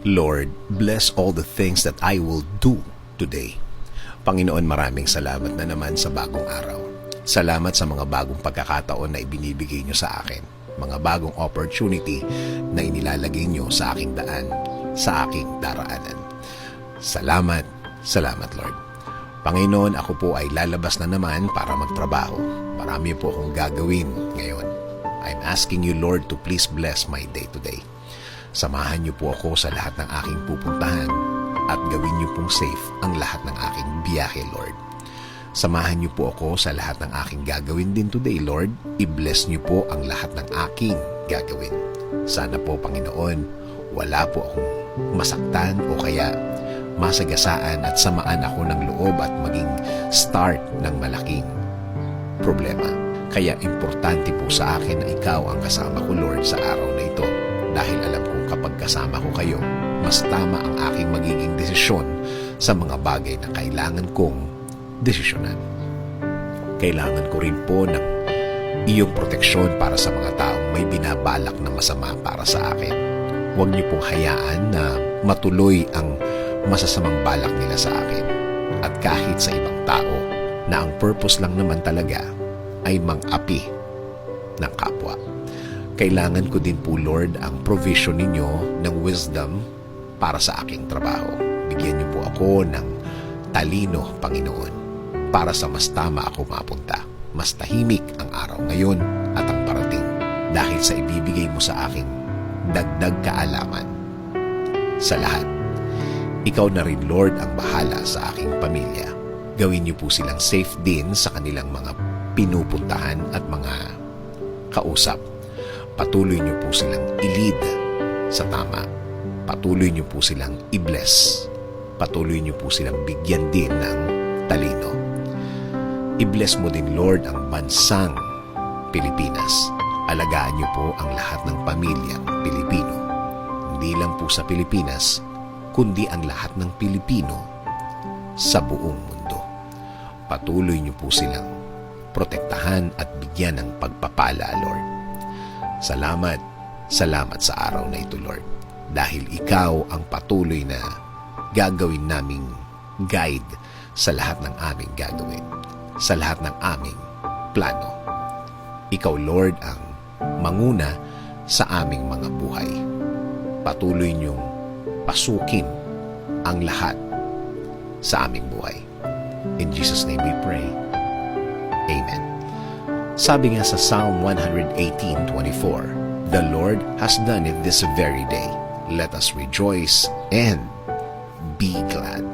Lord, bless all the things that I will do today. Panginoon, maraming salamat na naman sa bagong araw. Salamat sa mga bagong pagkakataon na ibinibigay niyo sa akin. Mga bagong opportunity na inilalagay niyo sa aking daan, sa aking daraanan. Salamat, salamat Lord. Panginoon, ako po ay lalabas na naman para magtrabaho. Marami po akong gagawin ngayon. I'm asking you, Lord, to please bless my day today. Samahan niyo po ako sa lahat ng aking pupuntahan at gawin niyo pong safe ang lahat ng aking biyahe, Lord. Samahan niyo po ako sa lahat ng aking gagawin din today, Lord. I-bless niyo po ang lahat ng aking gagawin. Sana po, Panginoon, wala po akong masaktan o kaya masagasaan at samaan ako ng loob at maging start ng malaking problema. Kaya importante po sa akin na ikaw ang kasama ko, Lord, sa araw na ito. Dahil alam kong kapag kasama ko kayo, mas tama ang aking magiging desisyon sa mga bagay na kailangan kong desisyonan. Kailangan ko rin po ng iyong proteksyon para sa mga taong may binabalak na masama para sa akin. Huwag niyo pong hayaan na matuloy ang masasamang balak nila sa akin. At kahit sa ibang tao na ang purpose lang naman talaga ay mang-api ng kapwa. Kailangan ko din po, Lord, ang provision ninyo ng wisdom para sa aking trabaho. Bigyan niyo po ako ng talino, Panginoon, para sa mas tama ako mapunta. Mas tahimik ang araw ngayon at ang parating dahil sa ibibigay mo sa aking dagdag kaalaman. Sa lahat, ikaw na rin, Lord, ang bahala sa aking pamilya. Gawin niyo po silang safe din sa kanilang mga pinupuntahan at mga kausap. Patuloy niyo po silang i-lead sa tama. Patuloy niyo po silang i-bless. Patuloy niyo po silang bigyan din ng talino. I-bless mo din, Lord, ang bansang Pilipinas. Alagaan niyo po ang lahat ng pamilyang Pilipino. Hindi lang po sa Pilipinas, kundi ang lahat ng Pilipino sa buong mundo. Patuloy niyo po silang protektahan at bigyan ng pagpapala, Lord. Salamat, salamat sa araw na ito, Lord. Dahil ikaw ang patuloy na gagawin naming guide sa lahat ng aming gagawin, sa lahat ng aming plano. Ikaw, Lord, ang manguna sa aming mga buhay. Patuloy niyong pasukin ang lahat sa aming buhay. In Jesus' name we pray. Amen. Sabi nga sa Psalm 118:24, "The Lord has done it this very day. Let us rejoice and be glad."